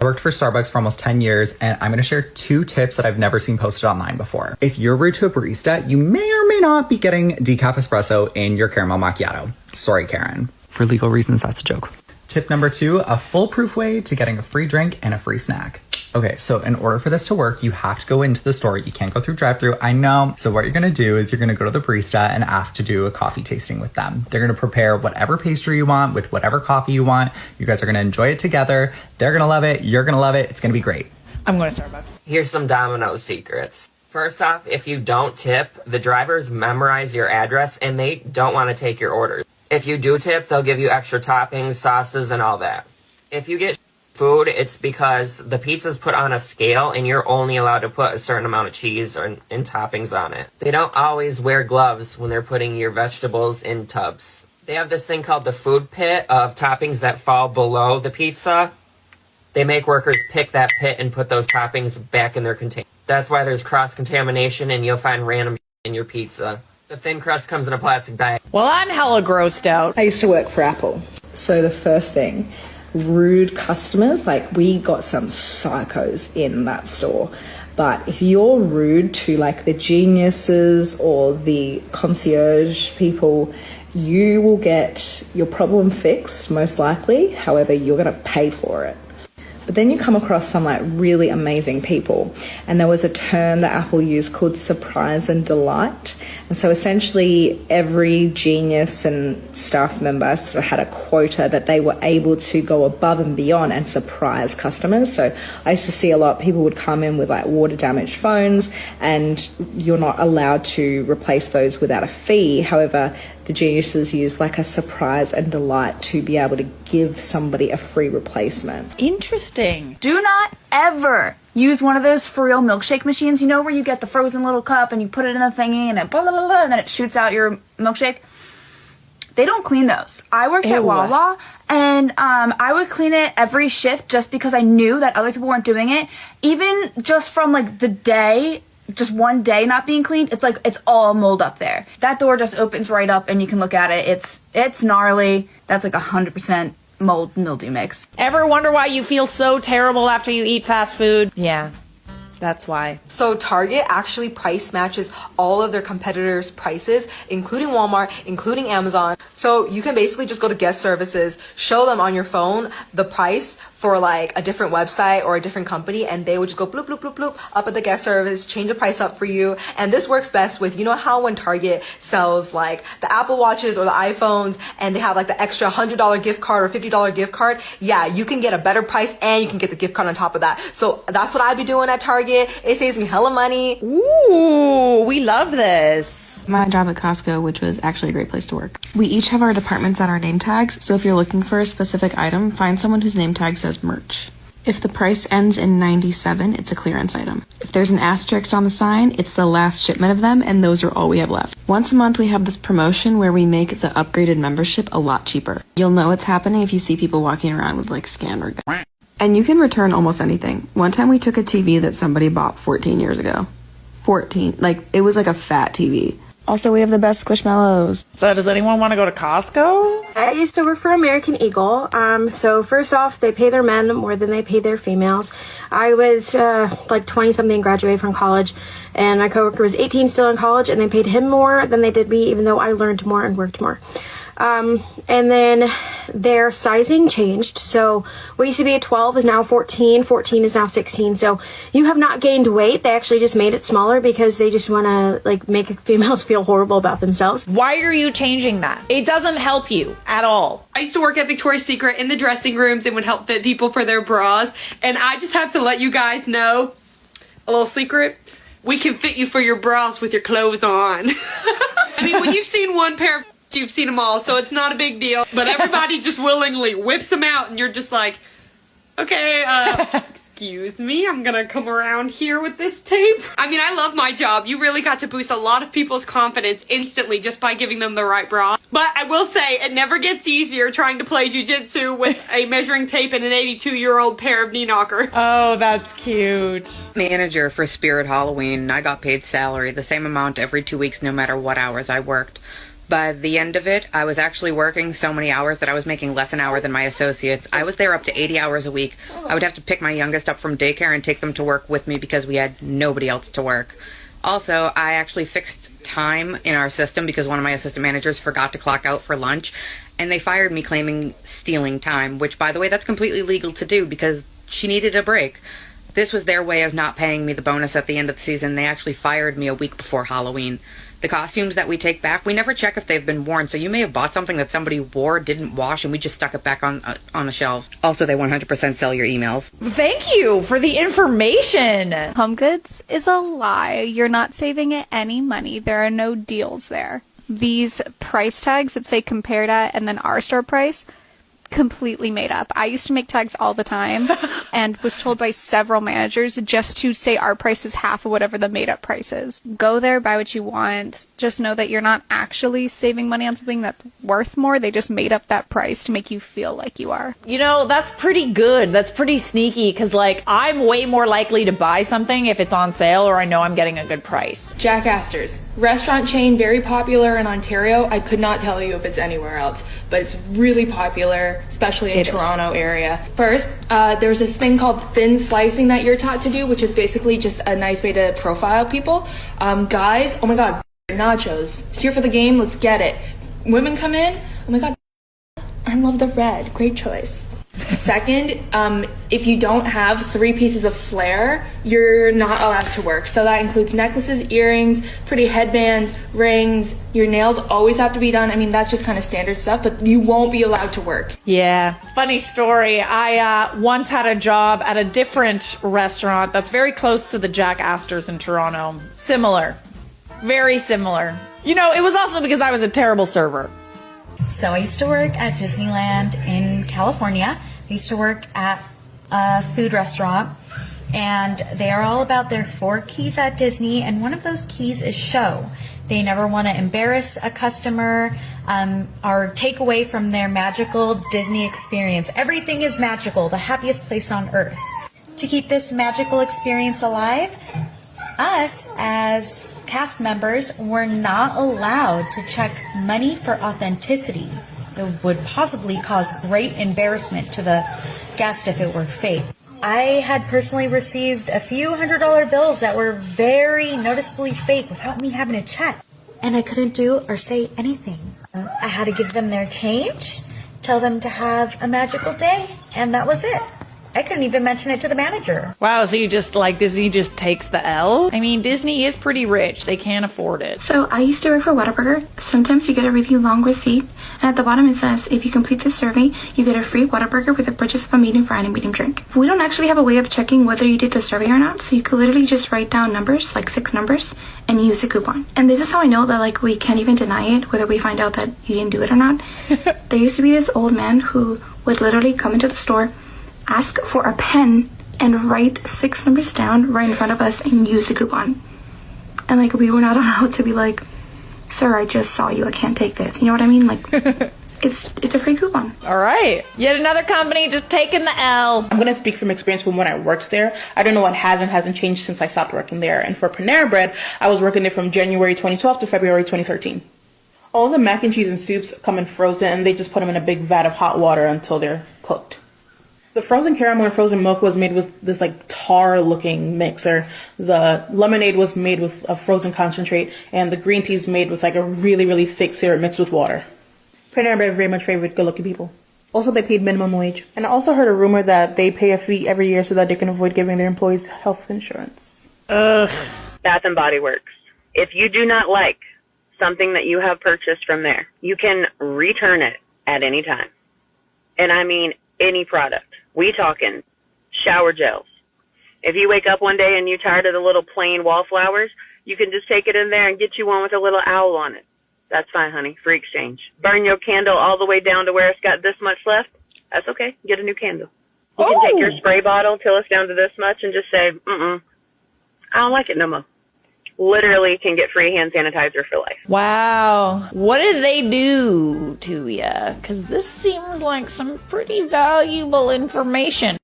I worked for Starbucks for almost 10 years, and I'm gonna share 2 tips that I've never seen posted online before. If you're rude to a barista, you may or may not be getting decaf espresso in your caramel macchiato. Sorry, Karen. For legal reasons, that's a joke. Tip number 2, a foolproof way to getting a free drink and a free snack. Okay, so in order for this to work, you have to go into the store. You can't go through drive-thru, I know. So what you're gonna do is you're gonna go to the barista and ask to do a coffee tasting with them. They're gonna prepare whatever pastry you want with whatever coffee you want. You guys are gonna enjoy it together. They're gonna love it, you're gonna love it, it's gonna be great. I'm going to Starbucks. Here's some Domino's secrets. First off, if you don't tip, the drivers memorize your address and they don't want to take your orders. If you do tip, they'll give you extra toppings, sauces, and all that. If you get food, it's because the pizza's put on a scale and you're only allowed to put a certain amount of cheese and toppings on it. They don't always wear gloves when they're putting your vegetables in tubs. They have this thing called the food pit of toppings that fall below the pizza. They make workers pick that pit and put those toppings back in their container. That's why there's cross-contamination and you'll find random in your pizza. The thin crust comes in a plastic bag. Well, I'm hella grossed out. I used to work for Apple. So the first thing, rude customers, like we got some psychos in that store. But if you're rude to like the geniuses or the concierge people, you will get your problem fixed most likely. However, you're going to pay for it. But then you come across some like really amazing people, and there was a term that Apple used called surprise and delight. And so essentially every genius and staff member sort of had a quota that they were able to go above and beyond and surprise customers. So I used to see a lot, people would come in with like water damaged phones and you're not allowed to replace those without a fee. However, the geniuses use like a surprise and delight to be able to give somebody a free replacement. Interesting. Do not ever use one of those for real milkshake machines, you know, where you get the frozen little cup and you put it in the thingy and it blah, blah, blah, blah, and then it shoots out your milkshake. They don't clean those. I worked at Wawa, and I would clean it every shift just because I knew that other people weren't doing it. Even just from like the day, just one day not being cleaned, it's like it's all mold up there. That door just opens right up and you can look at it. It's gnarly. That's like 100% mold mildew mix. Ever wonder why you feel so terrible after you eat fast food? Yeah, that's why. So Target actually price matches all of their competitors' prices, including Walmart, including Amazon. So you can basically just go to guest services, show them on your phone the price for like a different website or a different company, and they would just go bloop, bloop, bloop, bloop up at the guest service, change the price up for you. And this works best with, you know how when Target sells like the Apple Watches or the iPhones and they have like the extra $100 gift card or $50 gift card? Yeah, you can get a better price and you can get the gift card on top of that. So that's what I'd be doing at Target. It saves me hella money. Ooh, we love this. My job at Costco, which was actually a great place to work. We each have our departments on our name tags, so if you're looking for a specific item, find someone whose name tag says merch. If the price ends in 97, it's a clearance item. If there's an asterisk on the sign, it's the last shipment of them, and those are all we have left. Once a month, we have this promotion where we make the upgraded membership a lot cheaper. You'll know it's happening if you see people walking around with like scanned. And you can return almost anything. One time we took a TV that somebody bought 14 years ago. 14. Like, it was like a fat TV. Also, we have the best Squishmallows. So does anyone want to go to Costco? I used to work for American Eagle. So first off, they pay their men more than they pay their females. I was like 20-something, graduated from college, and my coworker was 18, still in college, and they paid him more than they did me, even though I learned more and worked more. And then their sizing changed. So what used to be a 12 is now 14. 14 is now 16. So you have not gained weight. They actually just made it smaller because they just want to like make females feel horrible about themselves. Why are you changing that? It doesn't help you at all. I used to work at Victoria's Secret in the dressing rooms and would help fit people for their bras. And I just have to let you guys know a little secret. We can fit you for your bras with your clothes on. I mean, when you've seen one pair of you've seen them all, so it's not a big deal. But everybody just willingly whips them out, and you're just like, okay, excuse me, I'm gonna come around here with this tape. I mean, I love my job. You really got to boost a lot of people's confidence instantly just by giving them the right bra. But I will say, it never gets easier trying to play jujitsu with a measuring tape and an 82-year-old pair of knee knocker. Oh, that's cute. Manager for Spirit Halloween. I got paid salary, the same amount every 2 weeks, no matter what hours I worked. By the end of it, I was actually working so many hours that I was making less an hour than my associates. I was there up to 80 hours a week. I would have to pick my youngest up from daycare and take them to work with me because we had nobody else to work. Also, I actually fixed time in our system because one of my assistant managers forgot to clock out for lunch, and they fired me claiming stealing time, which, by the way, that's completely legal to do because she needed a break. This was their way of not paying me the bonus at the end of the season. They actually fired me a week before Halloween. The costumes that we take back, we never check if they've been worn, so you may have bought something that somebody wore, didn't wash, and we just stuck it back on the shelves. Also, they 100% sell your emails. Thank you for the information. Home Goods is a lie. You're not saving any money. There are no deals there. These price tags that say compared at and then our store price, completely made up. I used to make tags all the time and was told by several managers just to say our price is half of whatever the made up price is. Go there, buy what you want. Just know that you're not actually saving money on something that's worth more. They just made up that price to make you feel like you are. You know, that's pretty good. That's pretty sneaky because, like, I'm way more likely to buy something if it's on sale or I know I'm getting a good price. Jack Astor's. Restaurant chain, very popular in Ontario. I could not tell you if it's anywhere else, but it's really popular, especially in Toronto area. First, there's this thing called thin slicing that you're taught to do, which is basically just a nice way to profile people. Guys, oh my god, nachos. Here for the game, let's get it. Women come in, oh my god, I love the red, great choice. Second, if you don't have 3 pieces of flair, you're not allowed to work. So that includes necklaces, earrings, pretty headbands, rings. Your nails always have to be done. I mean, that's just kind of standard stuff, but you won't be allowed to work. Yeah. Funny story. I once had a job at a different restaurant that's very close to the Jack Astor's in Toronto. Similar. Very similar. You know, it was also because I was a terrible server. So I used to work at Disneyland in California. I used to work at a food restaurant, and they are all about their 4 keys at Disney, and one of those keys is show. They never want to embarrass a customer or take away from their magical Disney experience. Everything is magical, the happiest place on earth. To keep this magical experience alive, us as cast members were not allowed to check money for authenticity. It would possibly cause great embarrassment to the guest if it were fake. I had personally received a few $100 bills that were very noticeably fake without me having to check. And I couldn't do or say anything. I had to give them their change, tell them to have a magical day, and that was it. I couldn't even mention it to the manager. Wow, so you just, like, Disney just takes the L? I mean, Disney is pretty rich. They can't afford it. So I used to work for Whataburger. Sometimes you get a really long receipt, and at the bottom it says, if you complete this survey, you get a free Whataburger with the purchase of a medium fry and a medium drink. We don't actually have a way of checking whether you did the survey or not, so you could literally just write down numbers, like 6 numbers, and use the coupon. And this is how I know that, like, we can't even deny it, whether we find out that you didn't do it or not. There used to be this old man who would literally come into the store, ask for a pen, and write 6 numbers down right in front of us and use the coupon. And, like, we were not allowed to be like, sir, I just saw you, I can't take this. You know what I mean? Like, it's a free coupon. All right. Yet another company just taking the L. I'm going to speak from experience from when I worked there. I don't know what hasn't changed since I stopped working there. And for Panera Bread, I was working there from January 2012 to February 2013. All the mac and cheese and soups come in frozen, and they just put them in a big vat of hot water until they're cooked. The frozen caramel and frozen milk was made with this, like, tar-looking mixer. The lemonade was made with a frozen concentrate, and the green tea is made with, like, a really, really thick syrup mixed with water. Panera Bread very much favored good-looking people. Also, they paid minimum wage. And I also heard a rumor that they pay a fee every year so that they can avoid giving their employees health insurance. Bath and Body Works. If you do not like something that you have purchased from there, you can return it at any time. And I mean any product. We talking shower gels. If you wake up one day and you're tired of the little plain wallflowers, you can just take it in there and get you one with a little owl on it. That's fine, honey. Free exchange. Burn your candle all the way down to where it's got this much left. That's okay. Get a new candle. You can take your spray bottle till it's down to this much and just say, I don't like it no more. Literally can get free hand sanitizer for life. Wow. What did they do to ya? Because this seems like some pretty valuable information.